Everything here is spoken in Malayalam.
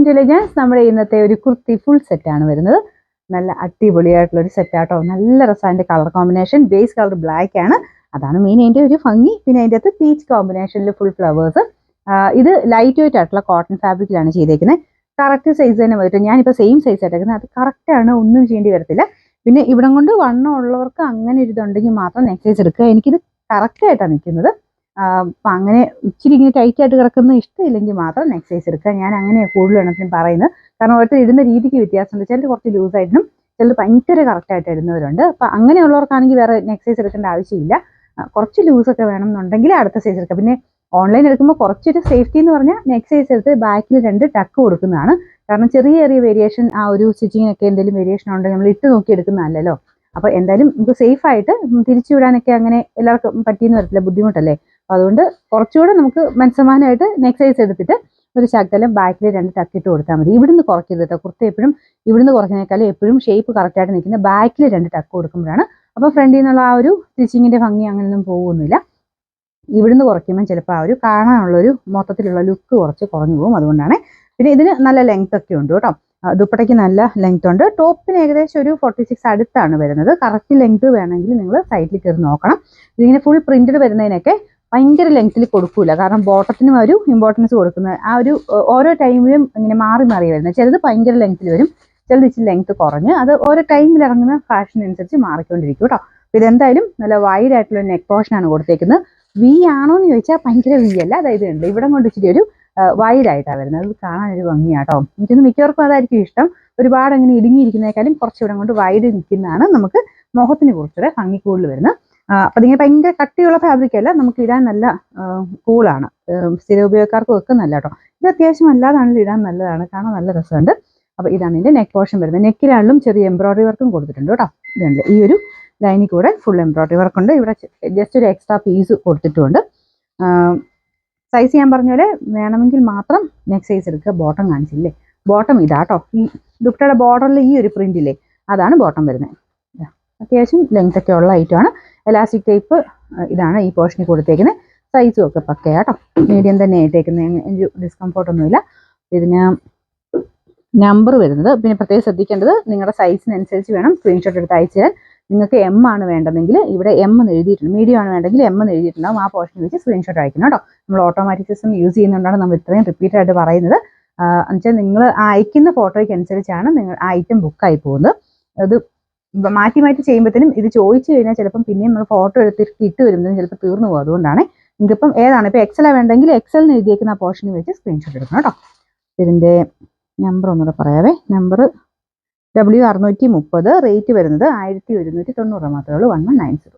ഇന്റലിജൻസ് നമ്മുടെ ഇന്നത്തെ ഒരു കുർത്തി ഫുൾ സെറ്റ് ആണ് വരുന്നത്. നല്ല അടിപൊളിയായിട്ടുള്ള ഒരു സെറ്റ് ആട്ടോ. നല്ല രസമാണ് colour combination. Base colour black ആണ്, അതാണ് മെയിൻ അതിന്റെ ഒരു ഭംഗി. പിന്നെ അതിന്റെ അകത്ത് പീച്ച് കോമ്പിനേഷനിൽ ഫുൾ ഫ്ലവേഴ്സ്. ഇത് ലൈറ്റ് വെയിറ്റ് ആയിട്ടുള്ള കോട്ടൺ ഫാബ്രിക്കിലാണ് ചെയ്തേക്കുന്നത്. കറക്റ്റ് സൈസ് തന്നെ വരും. ഞാനിപ്പോൾ സെയിം സൈസ് ആയിട്ടേക്കുന്നത്, അത് കറക്റ്റ് ആണ്, ഒന്നും ചെയ്യേണ്ടി വരത്തില്ല. പിന്നെ ഇവിടം കൊണ്ട് വണ്ണം ഉള്ളവർക്ക് അങ്ങനെ ഒരു ഇതുണ്ടെങ്കിൽ മാത്രം നെക്സ്റ്റ് സൈസ് എടുക്കുക. എനിക്കിത് കറക്റ്റ് ആയിട്ടാണ് നിൽക്കുന്നത്. അപ്പം അങ്ങനെ ഇച്ചിരി ഇങ്ങനെ ടൈറ്റ് ആയിട്ട് കിടക്കുന്ന ഇഷ്ടമില്ലെങ്കിൽ മാത്രം നെക്സ്റ്റ് സൈസ് എടുക്കുക. ഞാൻ അങ്ങനെയാണ് കൂടുതൽ എണ്ണത്തിനും പറയുന്നത്. കാരണം ഓരോരുത്തർ ഇടുന്ന രീതിക്ക് വ്യത്യാസമുണ്ട്. ചിലർ കുറച്ച് ലൂസായിട്ടും ചിലർ ഭയങ്കര കറക്റ്റായിട്ട് ഇടുന്നവരുണ്ട്. അപ്പം അങ്ങനെയുള്ളവർക്കാണെങ്കിൽ വേറെ നെക്സ്റ്റ് സൈസ് എടുക്കേണ്ട ആവശ്യമില്ല. കുറച്ച് ലൂസൊക്കെ വേണമെന്നുണ്ടെങ്കിൽ അടുത്ത സൈസ് എടുക്കുക. പിന്നെ ഓൺലൈൻ എടുക്കുമ്പോൾ കുറച്ചൊരു സേഫ്റ്റി എന്ന് പറഞ്ഞാൽ നെക്സ്റ്റ് സൈസ് എടുത്ത് ബാക്കിൽ 2 ടക്ക് കൊടുക്കുന്നതാണ്. കാരണം ചെറിയ ചെറിയ വേരിയേഷൻ, ആ ഒരു സ്റ്റിച്ചിങ്ങിനൊക്കെ എന്തെങ്കിലും വേരിയേഷൻ ഉണ്ടെങ്കിൽ നമ്മൾ ഇട്ട് നോക്കി എടുക്കുന്നതല്ലല്ലോ. അപ്പോൾ എന്തായാലും നമുക്ക് സേഫ് ആയിട്ട് തിരിച്ചു വിടാനൊക്കെ അങ്ങനെ എല്ലാവർക്കും പറ്റിയെന്ന് വരത്തില്ല, ബുദ്ധിമുട്ടല്ലേ. അതുകൊണ്ട് കുറച്ചുകൂടെ നമുക്ക് മനസ്സമാനമായിട്ട് നെക്സ്റ്റ് സൈസ് എടുത്തിട്ട് ഒരു ശകലം ബാക്കിൽ 2 ടക്ക് ഇട്ട് കൊടുത്താൽ മതി. ഇവിടുന്ന് കുറയ്ക്കരുത് കേട്ടോ. കുർത്ത എപ്പോഴും ഇവിടുന്ന് കുറയ്ക്കുന്നേക്കാളും എപ്പോഴും ഷേപ്പ് കറക്റ്റായിട്ട് നിൽക്കുന്ന ബാക്കിൽ 2 ടക്ക് കൊടുക്കുമ്പോഴാണ്. അപ്പോൾ ഫ്രണ്ടിൽ നിന്നുള്ള ആ ഒരു സ്റ്റിച്ചിങ്ങിന്റെ ഭംഗി അങ്ങനെയൊന്നും പോകുന്നില്ല. ഇവിടുന്ന് കുറയ്ക്കുമ്പോൾ ചിലപ്പോൾ ആ ഒരു കാണാനുള്ളൊരു മൊത്തത്തിലുള്ള ലുക്ക് കുറച്ച് കുറഞ്ഞു പോകും. അതുകൊണ്ടാണ്. പിന്നെ ഇതിന് നല്ല ലെങ്ത് ഒക്കെ ഉണ്ട് കേട്ടോ. ദുപ്പട്ടയ്ക്ക് നല്ല ലെങ്ത് ഉണ്ട്. ടോപ്പിന് ഏകദേശം ഒരു 46 അടുത്താണ് വരുന്നത്. കറക്റ്റ് ലെങ്ത് വേണമെങ്കിൽ നിങ്ങൾ സൈഡിൽ കയറി നോക്കണം. ഇതിങ്ങനെ ഫുൾ പ്രിന്റഡ് വരുന്നതിനൊക്കെ ഭയങ്കര ലെങ്ത്തിൽ കൊടുക്കൂല. കാരണം ബോട്ടത്തിനും ഒരു ഇമ്പോർട്ടൻസ് കൊടുക്കുന്നത് ആ ഒരു ഓരോ ടൈമിലും ഇങ്ങനെ മാറി മാറി വരുന്നത്. ചിലത് ഭയങ്കര ലെങ്ത്തിൽ വരും, ചിലത് ഇച്ചിരി ലെങ്ത് കുറഞ്ഞ്, അത് ഓരോ ടൈമിൽ ഇറങ്ങുന്ന ഫാഷൻ അനുസരിച്ച് മാറിക്കൊണ്ടിരിക്കും കേട്ടോ. അപ്പോൾ ഇതെന്തായാലും നല്ല വൈഡ് ആയിട്ടുള്ള നെക്ക് പോർഷനാണ് കൊടുത്തേക്കുന്നത്. വി ആണോ എന്ന് ചോദിച്ചാൽ ഭയങ്കര വി അല്ല. അതായത് ഉണ്ട് ഇവിടെ കൊണ്ട് ഇച്ചിരി ഒരു വൈഡ് ആയിട്ടാണ് വരുന്നത്. അത് കാണാനൊരു ഭംഗിയാട്ടോ. എനിക്കൊന്ന് മിക്കവർക്കും അതായിരിക്കും ഇഷ്ടം. ഒരുപാട് അങ്ങനെ ഇടുങ്ങിയിരിക്കുന്നേക്കാളും കുറച്ച് ഇവിടെ കൊണ്ട് വൈഡ് നിൽക്കുന്നതാണ് നമുക്ക് മുഖത്തിന് കുറച്ചുകൂടെ ഭംഗി കൂടുതൽ വരുന്നത്. അപ്പം ഇതിങ്ങനെ ഭയങ്കര കട്ടിയുള്ള ഫാബ്രിക് അല്ല, നമുക്ക് ഇടാൻ നല്ല കൂളാണ്. സ്ഥിര ഉപയോഗക്കാർക്കും ഒക്കെ നല്ല കേട്ടോ. ഇത് അത്യാവശ്യം അല്ലാതാണെങ്കിലും ഇടാൻ നല്ലതാണ്, കാണാൻ നല്ല രസമുണ്ട്. അപ്പോൾ ഇതാണ് ഇതിൻ്റെ നെക്ക് പോർഷൻ വരുന്നത്. നെക്കിലാണെങ്കിലും ചെറിയ എംബ്രോയിഡറി വർക്കും കൊടുത്തിട്ടുണ്ട് കേട്ടോ. ഇതുണ്ട്, ഈ ഒരു ലൈനിൽ കൂടെ ഫുൾ എംബ്രോയിഡറി വർക്ക് ഉണ്ട്. ഇവിടെ ജസ്റ്റ് ഒരു എക്സ്ട്രാ പീസ് കൊടുത്തിട്ടുണ്ട്. സൈസ് ഞാൻ പറഞ്ഞ പോലെ വേണമെങ്കിൽ മാത്രം നെക്സ്റ്റ് സൈസ് എടുക്കുക. ബോട്ടം കാണിച്ചില്ലേ, ബോട്ടം ഇതാട്ടോ. ഈ ദുപ്പട്ടയുടെ ബോർഡറിൽ ഈ ഒരു പ്രിന്റില്ലേ, അതാണ് ബോട്ടം വരുന്നത്. അത്യാവശ്യം ലെങ്ത് ഒക്കെ ഉള്ള ഐറ്റമാണ്. എലാസ്റ്റിക് ടൈപ്പ് ഇതാണ് ഈ പോർഷനിൽ കൊടുത്തേക്കുന്നത്. സൈസും ഒക്കെ പക്കയാട്ടോ. മീഡിയം തന്നെ ആയിട്ടേക്കുന്നത്, ഡിസ്കംഫോർട്ടൊന്നുമില്ല. ഇതിന് നമ്പർ വരുന്നത് പിന്നെ പ്രത്യേകം ശ്രദ്ധിക്കേണ്ടത്, നിങ്ങളുടെ സൈസിനനുസരിച്ച് വേണം സ്ക്രീൻഷോട്ട് എടുത്ത് അയച്ചു തരാൻ. നിങ്ങൾക്ക് എം ആണ് വേണ്ടതെങ്കിൽ ഇവിടെ എം എന്ന് എഴുതിയിട്ടുണ്ട്, മീഡിയം ആണ് വേണ്ടെങ്കിൽ എം എന്ന് എഴുതിയിട്ടുണ്ടാവും. ആ പോർഷൻ വെച്ച് സ്ക്രീൻഷോട്ട് അയക്കണം കേട്ടോ. നമ്മൾ ഓട്ടോമാറ്റിക് സിസ്റ്റം യൂസ് ചെയ്യുന്നതുകൊണ്ടാണ് നമ്മൾ ഇത്രയും റിപ്പീറ്റഡ് ആയിട്ട് പറയുന്നത്. എന്നുവെച്ചാൽ നിങ്ങൾ അയക്കുന്ന ഫോട്ടോയ്ക്ക് അനുസരിച്ചാണ് നിങ്ങൾ ആ ഐറ്റം ബുക്കായി പോകുന്നത്. അത് മാറ്റി മാറ്റി ചെയ്യുമ്പോഴത്തേനും ഇത് ചോദിച്ചു കഴിഞ്ഞാൽ ചിലപ്പം പിന്നെയും നമ്മൾ ഫോട്ടോ എടുത്തിട്ട് ഇട്ട് വരുമ്പോഴത്തേനും ചിലപ്പോൾ തീർന്നു പോകും. അതുകൊണ്ടാണ്. നിങ്ങൾക്കിപ്പം ഏതാണ്, ഇപ്പോൾ എക്സൽ വേണ്ടെങ്കിൽ എക്സൽ എന്ന് എഴുതിയേക്കുന്ന ആ പോർഷനിൽ വെച്ച് സ്ക്രീൻഷോട്ട് എടുക്കണം കേട്ടോ. ഇതിൻ്റെ നമ്പർ ഒന്നുകൂടെ പറയാവേ. നമ്പർ W630, റേറ്റ് വരുന്നത് 1190 മാത്രമേ ഉള്ളൂ. 1190.